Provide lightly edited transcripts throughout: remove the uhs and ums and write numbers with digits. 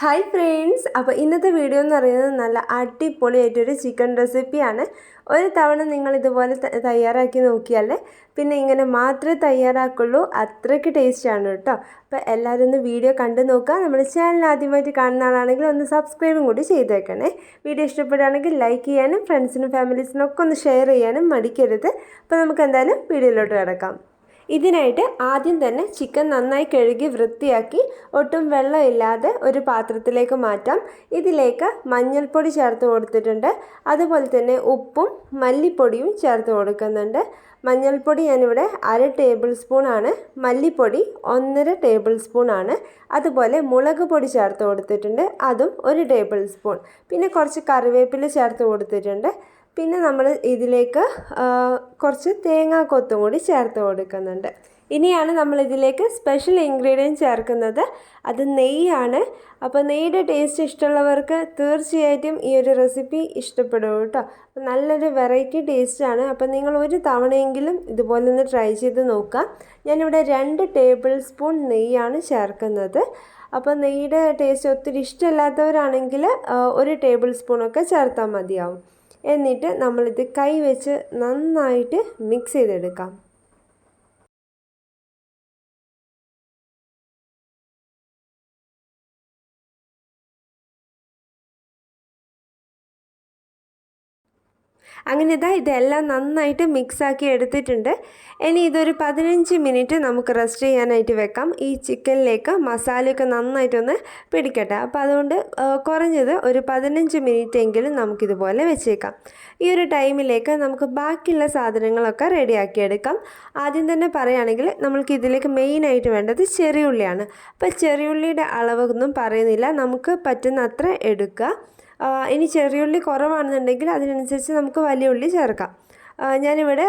Hi friends, അപ്പോൾ ഇന്നത്തെ video എന്ന് പറയുന്നത് നല്ല അടിപൊളിയായിട്ടൊരു ചിക്കൻ റെസിപ്പിയാണ്. ഒരു തവണ നിങ്ങൾ ഇതുപോലെ തയ്യാറാക്കി നോക്കിയാൽ പിന്നെ ഇങ്ങനെ മാത്രമേ തയ്യാറാക്കുള്ളൂ. അത്രയ്ക്ക് ടേസ്റ്റാണ് കേട്ടോ. അപ്പോൾ എല്ലാവരും ഒന്ന് വീഡിയോ കണ്ടു നോക്കുക. നമ്മുടെ ചാനൽ ആദ്യമായിട്ട് കാണുന്ന ആളാണെങ്കിൽ ഒന്ന് സബ്സ്ക്രൈബും കൂടി ചെയ്തേക്കണേ. വീഡിയോ ഇഷ്ടപ്പെടുകയാണെങ്കിൽ ലൈക്ക് ചെയ്യാനും ഫ്രണ്ട്സിനും ഫാമിലീസിനും ഒക്കെ ഒന്ന് ഷെയർ ചെയ്യാനും മടിക്കരുത്. അപ്പോൾ നമുക്ക് എന്തായാലും വീഡിയോയിലോട്ട് കിടക്കാം. ഇതിനായിട്ട് ആദ്യം തന്നെ ചിക്കൻ നന്നായി കഴുകി വൃത്തിയാക്കി ഒട്ടും വെള്ളമില്ലാതെ ഒരു പാത്രത്തിലേക്ക് മാറ്റാം. ഇതിലേക്ക് മഞ്ഞൾപ്പൊടി ചേർത്ത് കൊടുത്തിട്ടുണ്ട്. അതുപോലെ തന്നെ ഉപ്പും മല്ലിപ്പൊടിയും ചേർത്ത് കൊടുക്കുന്നുണ്ട്. മഞ്ഞൾപ്പൊടി ഞാനിവിടെ 1/2 ടേബിൾ സ്പൂണാണ്, മല്ലിപ്പൊടി 1.5 ടേബിൾ സ്പൂണാണ്. അതുപോലെ മുളക് പൊടി ചേർത്ത് കൊടുത്തിട്ടുണ്ട്, അതും 1 ടേബിൾ സ്പൂൺ. പിന്നെ കുറച്ച് കറിവേപ്പില ചേർത്ത് കൊടുത്തിട്ടുണ്ട്. പിന്നെ നമ്മൾ ഇതിലേക്ക് കുറച്ച് തേങ്ങാക്കൊത്തും കൂടി ചേർത്ത് കൊടുക്കുന്നുണ്ട്. ഇനിയാണ് നമ്മൾ ഇതിലേക്ക് സ്പെഷ്യൽ ഇൻഗ്രീഡിയൻറ്റ് ചേർക്കുന്നത്. അത് നെയ്യാണ്. അപ്പോൾ നെയ്യുടെ ടേസ്റ്റ് ഇഷ്ടമുള്ളവർക്ക് തീർച്ചയായിട്ടും ഈ ഒരു റെസിപ്പി ഇഷ്ടപ്പെടും കേട്ടോ. നല്ലൊരു വെറൈറ്റി ടേസ്റ്റാണ്. അപ്പോൾ നിങ്ങൾ ഒരു തവണയെങ്കിലും ഇതുപോലെ ഒന്ന് ട്രൈ ചെയ്ത് നോക്കുക. ഞാനിവിടെ 2 ടേബിൾ സ്പൂൺ നെയ്യാണ് ചേർക്കുന്നത്. അപ്പോൾ നെയ്യുടെ ടേസ്റ്റ് ഒത്തിരി ഇഷ്ടമില്ലാത്തവരാണെങ്കിൽ 1 ടേബിൾ സ്പൂണൊക്കെ ചേർത്താൽ മതിയാവും. എന്നിട്ട് നമ്മളിത് കൈ വെച്ച് നന്നായിട്ട് മിക്സ് ചെയ്തെടുക്കാം. അങ്ങനെ ഇതെല്ലാം നന്നായിട്ട് മിക്സാക്കി എടുത്തിട്ടുണ്ട്. ഇനി ഇതൊരു 15 മിനിറ്റ് നമുക്ക് റെസ്റ്റ് ചെയ്യാനായിട്ട് വെക്കാം. ഈ ചിക്കനിലേക്ക് മസാലയൊക്കെ നന്നായിട്ടൊന്ന് പിടിക്കട്ടെ. അപ്പോൾ അതുകൊണ്ട് കുറഞ്ഞത് ഒരു 15 മിനിറ്റ് എങ്കിലും നമുക്കിതുപോലെ വെച്ചേക്കാം. ഈ ഒരു ടൈമിലേക്ക് നമുക്ക് ബാക്കിയുള്ള സാധനങ്ങളൊക്കെ റെഡിയാക്കിയെടുക്കാം. ആദ്യം തന്നെ പറയുകയാണെങ്കിൽ നമ്മൾക്ക് ഇതിലേക്ക് മെയിനായിട്ട് വേണ്ടത് ചെറിയുള്ളിയാണ്. അപ്പോൾ ചെറിയുള്ളിയുടെ അളവൊന്നും പറയുന്നില്ല, നമുക്ക് പറ്റുന്ന അത്ര എടുക്കുക. ഇനി ചെറിയുള്ളി കുറവാണെന്നുണ്ടെങ്കിൽ അതിനനുസരിച്ച് നമുക്ക് വലിയ ഉള്ളി ചേർക്കാം. ഞാനിവിടെ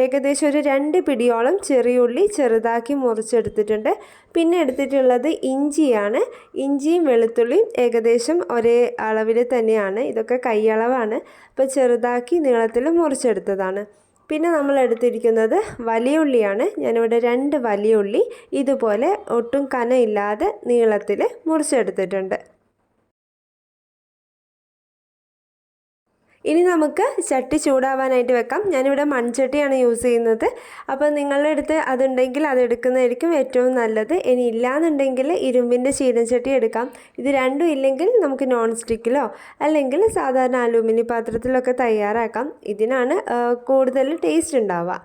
ഏകദേശം ഒരു 2 പിടിയോളം ചെറിയുള്ളി ചെറുതാക്കി മുറിച്ചെടുത്തിട്ടുണ്ട്. പിന്നെ എടുത്തിട്ടുള്ളത് ഇഞ്ചിയാണ്. ഇഞ്ചിയും വെളുത്തുള്ളിയും ഏകദേശം ഒരേ അളവിൽ തന്നെയാണ്. ഇതൊക്കെ കൈയളവാണ്. അപ്പോൾ ചെറുതാക്കി നീളത്തിൽ മുറിച്ചെടുത്തതാണ്. പിന്നെ നമ്മൾ എടുത്തിരിക്കുന്നത് വലിയ ഉള്ളിയാണ്. ഞാനിവിടെ 2 വലിയ ഉള്ളി ഇതുപോലെ ഒട്ടും കനമില്ലാതെ നീളത്തിൽ മുറിച്ചെടുത്തിട്ടുണ്ട്. ഇനി നമുക്ക് ചട്ടി ചൂടാവാനായിട്ട് വെക്കാം. ഞാനിവിടെ മൺചട്ടിയാണ് യൂസ് ചെയ്യുന്നത്. അപ്പോൾ നിങ്ങളുടെ അടുത്ത് അതുണ്ടെങ്കിൽ അതെടുക്കുന്നതായിരിക്കും ഏറ്റവും നല്ലത്. ഇനി ഇല്ലയെന്നുണ്ടെങ്കിൽ ഇരുമ്പിൻ്റെ ചീനച്ചട്ടി എടുക്കാം. ഇത് രണ്ടും ഇല്ലെങ്കിൽ നമുക്ക് നോൺ സ്റ്റിക്കിലോ അല്ലെങ്കിൽ സാധാരണ അലൂമിനിയം പാത്രത്തിലൊക്കെ തയ്യാറാക്കാം. ഇതിനാണ് കൂടുതൽ ടേസ്റ്റ് ഉണ്ടാവുക.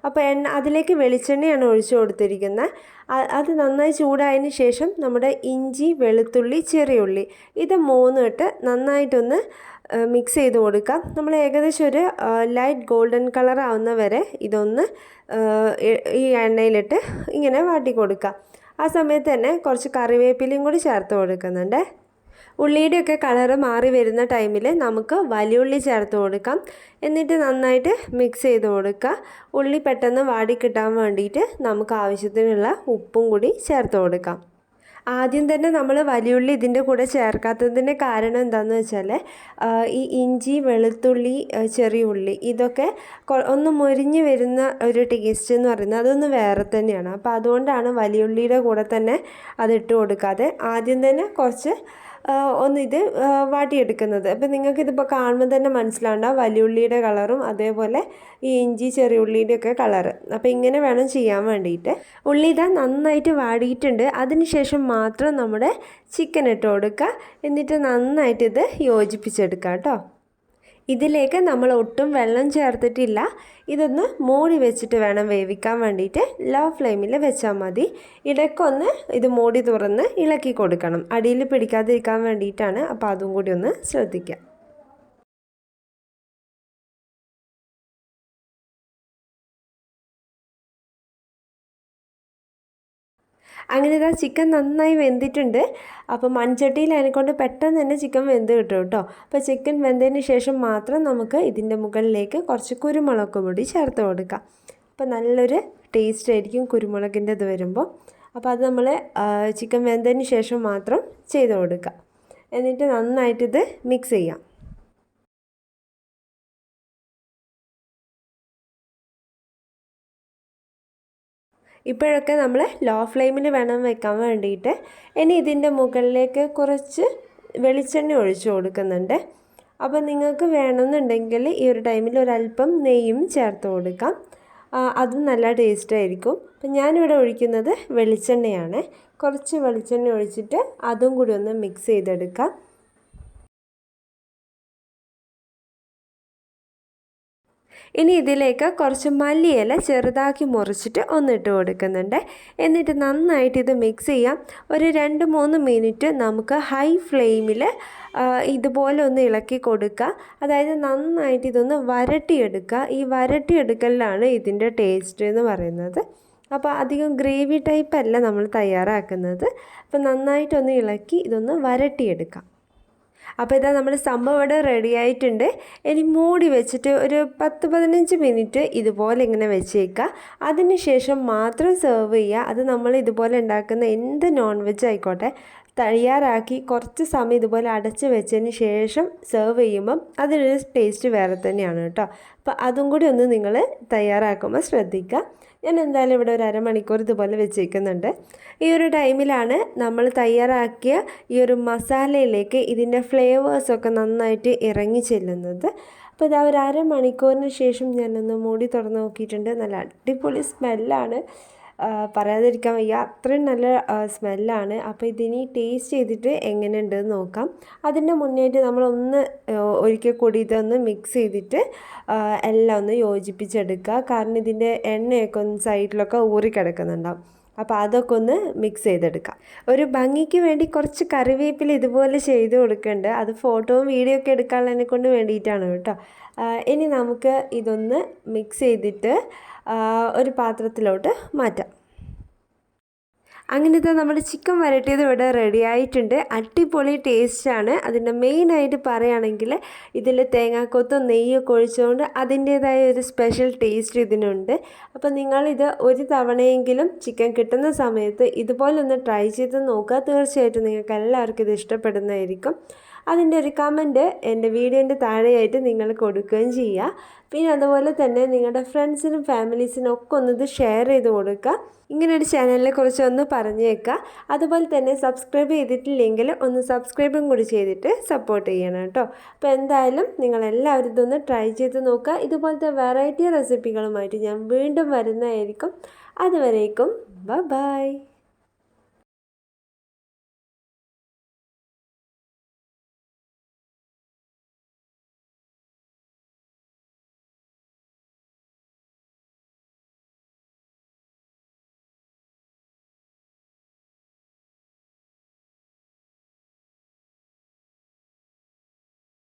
അപ്പോൾ അതിലേക്ക് വെളിച്ചെണ്ണയാണ് ഒഴിച്ചു കൊടുത്തിരിക്കുന്നത്. അത് നന്നായി ചൂടായതിന് ശേഷം നമ്മുടെ ഇഞ്ചി, വെളുത്തുള്ളി, ചെറിയുള്ളി ഇത് 3 ഇട്ട് നന്നായിട്ടൊന്ന് മിക്സ് ചെയ്ത് കൊടുക്കാം. നമ്മൾ ഏകദേശം ഒരു ലൈറ്റ് ഗോൾഡൻ കളർ ആവുന്ന വരെ ഇതൊന്ന് ഈ എണ്ണയിലിട്ട് ഇങ്ങനെ വാട്ടി കൊടുക്കാം. ആ സമയത്ത് തന്നെ കുറച്ച് കറിവേപ്പിലയും കൂടി ചേർത്ത് കൊടുക്കുന്നുണ്ട്. ഉള്ളിയുടെയൊക്കെ കളറ് മാറി വരുന്ന ടൈമിൽ നമുക്ക് വലിയുള്ളി ചേർത്ത് കൊടുക്കാം. എന്നിട്ട് നന്നായിട്ട് മിക്സ് ചെയ്ത് കൊടുക്കുക. ഉള്ളി പെട്ടെന്ന് വാടിക്കിട്ടാൻ വേണ്ടിയിട്ട് നമുക്ക് ആവശ്യത്തിനുള്ള ഉപ്പും കൂടി ചേർത്ത് കൊടുക്കാം. ആദ്യം തന്നെ നമ്മൾ വലിയുള്ളി ഇതിൻ്റെ കൂടെ ചേർക്കാത്തതിൻ്റെ കാരണം എന്താണെന്ന് വെച്ചാൽ ഈ ഇഞ്ചി, വെളുത്തുള്ളി, ചെറിയ ഉള്ളി ഇതൊക്കെ ഒന്ന് മുരിഞ്ഞ് വരുന്ന ഒരു ടേസ്റ്റ് എന്ന് പറയുന്നത് അതൊന്ന് വേറെ തന്നെയാണ്. അപ്പോൾ അതുകൊണ്ടാണ് വലിയുള്ളിയുടെ കൂടെ തന്നെ അതിട്ട് കൊടുക്കാതെ ആദ്യം തന്നെ കുറച്ച് ഇത് വാട്ടിയെടുക്കുന്നത്. അപ്പോൾ നിങ്ങൾക്കിതിപ്പോൾ കാണുമ്പോൾ തന്നെ മനസ്സിലാവുണ്ടാവും വലിയുള്ളിയുടെ കളറും അതേപോലെ ഈ ഇഞ്ചി, ചെറിയ ഉള്ളിയുടെയൊക്കെ കളറ്. അപ്പോൾ ഇങ്ങനെ വേണം ചെയ്യാൻ വേണ്ടിയിട്ട്. ഉള്ളി നന്നായിട്ട് വാടിയിട്ടുണ്ട്. അതിനുശേഷം മാത്രം നമ്മുടെ ചിക്കൻ ഇട്ട് കൊടുക്കുക. എന്നിട്ട് നന്നായിട്ട് ഇത് യോജിപ്പിച്ചെടുക്കുക കേട്ടോ. ഇതിലേക്ക് നമ്മൾ ഒട്ടും വെള്ളം ചേർത്തിട്ടില്ല. ഇതൊന്ന് മൂടി വെച്ചിട്ട് വേണം വേവിക്കാൻ വേണ്ടിയിട്ട്. ലോ ഫ്ലെയിമിൽ വെച്ചാൽ മതി. ഇടയ്ക്കൊന്ന് ഇത് മൂടി തുറന്ന് ഇളക്കി കൊടുക്കണം, അടിയിൽ പിടിക്കാതിരിക്കാൻ വേണ്ടിയിട്ടാണ്. അപ്പോൾ അതും കൂടി ഒന്ന് ശ്രദ്ധിക്കുക. അങ്ങനെ ചിക്കൻ നന്നായി വെന്തിട്ടുണ്ട്. അപ്പോൾ മൺചട്ടിയിൽ അതിനെക്കൊണ്ട് പെട്ടെന്ന് തന്നെ ചിക്കൻ വെന്ത് കിട്ടും കേട്ടോ. അപ്പോൾ ചിക്കൻ വെന്തതിന് ശേഷം മാത്രം നമുക്ക് ഇതിൻ്റെ മുകളിലേക്ക് കുറച്ച് കുരുമുളക് പൊടി ചേർത്ത് കൊടുക്കാം. അപ്പോൾ നല്ലൊരു ടേസ്റ്റ് ആയിരിക്കും കുരുമുളകിൻ്റെ ഇത് വരുമ്പോൾ. അപ്പോൾ അത് നമ്മൾ ചിക്കൻ വെന്തതിന് ശേഷം മാത്രം ചെയ്ത് കൊടുക്കുക. എന്നിട്ട് നന്നായിട്ടിത് മിക്സ് ചെയ്യാം. ഇപ്പോഴൊക്കെ നമ്മൾ ലോ ഫ്ലെയിമിൽ വേണം വെക്കാൻ വേണ്ടിയിട്ട്. ഇനി ഇതിൻ്റെ മുകളിലേക്ക് കുറച്ച് വെളിച്ചെണ്ണ ഒഴിച്ചു കൊടുക്കുന്നുണ്ട്. അപ്പോൾ നിങ്ങൾക്ക് വേണമെന്നുണ്ടെങ്കിൽ ഈ ഒരു ടൈമിൽ ഒരല്പം നെയ്യും ചേർത്ത് കൊടുക്കാം. അതും നല്ല ടേസ്റ്റായിരിക്കും. അപ്പം ഞാനിവിടെ ഒഴിക്കുന്നത് വെളിച്ചെണ്ണയാണ്. കുറച്ച് വെളിച്ചെണ്ണ ഒഴിച്ചിട്ട് അതും കൂടി ഒന്ന് മിക്സ് ചെയ്തെടുക്കാം. ഇനി ഇതിലേക്ക് കുറച്ച് മല്ലിയില ചെറുതാക്കി മുറിച്ചിട്ട് ഒന്നിട്ട് കൊടുക്കുന്നുണ്ട്. എന്നിട്ട് നന്നായിട്ട് ഇത് മിക്സ് ചെയ്യാം. ഒരു 2-3 മിനിറ്റ് നമുക്ക് ഹൈ ഫ്ലെയിമിൽ ഇതുപോലെ ഒന്ന് ഇളക്കി കൊടുക്കുക. അതായത് നന്നായിട്ട് ഇതൊന്ന് വരട്ടിയെടുക്കുക. ഈ വരട്ടിയെടുക്കലിലാണ് ഇതിൻ്റെ ടേസ്റ്റ് എന്ന് പറയുന്നത്. അപ്പോൾ അധികം ഗ്രേവി ടൈപ്പ് അല്ല നമ്മൾ തയ്യാറാക്കുന്നത്. അപ്പോൾ നന്നായിട്ടൊന്ന് ഇളക്കി ഇതൊന്ന് വരട്ടിയെടുക്കാം. അപ്പോൾ ഇതാ നമ്മുടെ സംഭവം ഇവിടെ റെഡി ആയിട്ടുണ്ട്. ഇനി മൂടി വെച്ചിട്ട് ഒരു 10-15 മിനിറ്റ് ഇതുപോലെ ഇങ്ങനെ വെച്ചേക്കുക. അതിന് ശേഷം മാത്രം സെർവ് ചെയ്യുക. അത് നമ്മൾ ഇതുപോലെ ഉണ്ടാക്കുന്ന എന്ത് നോൺ വെജ് ആയിക്കോട്ടെ തയ്യാറാക്കി കുറച്ച് സമയം ഇതുപോലെ അടച്ച് വെച്ചതിന് ശേഷം സെർവ് ചെയ്യുമ്പം അതിനൊരു ടേസ്റ്റ് വേറെ തന്നെയാണ് കേട്ടോ. അപ്പോൾ അതും കൂടി ഒന്ന് നിങ്ങൾ തയ്യാറാക്കുമ്പോൾ ശ്രദ്ധിക്കുക. ഞാൻ എന്തായാലും ഇവിടെ ഒരു അരമണിക്കൂർ ഇതുപോലെ വെച്ചേക്കുന്നുണ്ട്. ഈ ഒരു ടൈമിലാണ് നമ്മൾ തയ്യാറാക്കിയ ഈ ഒരു മസാലയിലേക്ക് ഇതിൻ്റെ ഫ്ലേവേഴ്സൊക്കെ നന്നായിട്ട് ഇറങ്ങി ചെല്ലുന്നത്. അപ്പോൾ ഇതാ ഒരു അരമണിക്കൂറിന് ശേഷം ഞാനൊന്ന് മൂടി തുറന്ന് നോക്കിയിട്ടുണ്ട്. നല്ല അടിപൊളി സ്മെല്ലാണ്, പറയാതിരിക്കാൻ വയ്യ, അത്രയും നല്ല സ്മെല്ലാണ്. അപ്പോൾ ഇതിനി ടേസ്റ്റ് ചെയ്തിട്ട് എങ്ങനെയുണ്ടെന്ന് നോക്കാം. അതിൻ്റെ മുന്നേറ്റ് നമ്മളൊന്ന് ഒരിക്കൽ കൂടി ഇതൊന്ന് മിക്സ് ചെയ്തിട്ട് എല്ലാം ഒന്ന് യോജിപ്പിച്ചെടുക്കുക. കാരണം ഇതിൻ്റെ എണ്ണയൊക്കെ ഒന്ന് സൈഡിലൊക്കെ ഊറിക്കിടക്കുന്നുണ്ടാവും. അപ്പോൾ അതൊക്കെ ഒന്ന് മിക്സ് ചെയ്തെടുക്കാം. ഒരു ഭംഗിക്ക് വേണ്ടി കുറച്ച് കറിവേപ്പില ഇതുപോലെ ചെയ്ത് കൊടുക്കുന്നുണ്ട്. അത് ഫോട്ടോയും വീഡിയോ ഒക്കെ എടുക്കാനുള്ളതിനെ കൊണ്ട് വേണ്ടിയിട്ടാണ് കേട്ടോ. ഇനി നമുക്ക് ഇതൊന്ന് മിക്സ് ചെയ്തിട്ട് ഒരു പാത്രത്തിലോട്ട് മാറ്റാം. അങ്ങനത്തെ നമ്മുടെ ചിക്കൻ വരട്ടിയത് ഇവിടെ റെഡി ആയിട്ടുണ്ട്. അടിപൊളി ടേസ്റ്റാണ്. അതിൻ്റെ മെയിനായിട്ട് പറയുകയാണെങ്കിൽ ഇതിൽ തേങ്ങാക്കൊത്തും നെയ്യൊക്കെ ഒഴിച്ചുകൊണ്ട് അതിൻ്റേതായ ഒരു സ്പെഷ്യൽ ടേസ്റ്റ് ഇതിനുണ്ട്. അപ്പോൾ നിങ്ങളിത് ഒരു തവണയെങ്കിലും ചിക്കൻ കിട്ടുന്ന സമയത്ത് ഇതുപോലൊന്ന് ട്രൈ ചെയ്ത് നോക്കുക. തീർച്ചയായിട്ടും നിങ്ങൾക്ക് എല്ലാവർക്കും ഇത് ഇഷ്ടപ്പെടുന്നതായിരിക്കും. അതിൻ്റെ ഒരു കമൻറ്റ് എൻ്റെ വീഡിയോൻ്റെ താഴെയായിട്ട് നിങ്ങൾ കൊടുക്കുകയും ചെയ്യുക. പിന്നെ അതുപോലെ തന്നെ നിങ്ങളുടെ ഫ്രണ്ട്സിനും ഫാമിലീസിനും ഒക്കെ ഒന്നിത് ഷെയർ ചെയ്ത് കൊടുക്കുക. ഇങ്ങനൊരു ചാനലിനെ കുറിച്ച് ഒന്ന് പറഞ്ഞേക്കുക. അതുപോലെ തന്നെ സബ്സ്ക്രൈബ് ചെയ്തിട്ടില്ലെങ്കിൽ ഒന്ന് സബ്സ്ക്രൈബും കൂടി ചെയ്തിട്ട് സപ്പോർട്ട് ചെയ്യണം കേട്ടോ. അപ്പോൾ എന്തായാലും നിങ്ങളെല്ലാവരും ഇതൊന്ന് ട്രൈ ചെയ്ത് നോക്കുക. ഇതുപോലത്തെ വെറൈറ്റി റെസിപ്പികളുമായിട്ട് ഞാൻ വീണ്ടും വരുന്നതായിരിക്കും. അതുവരേക്കും ബൈ.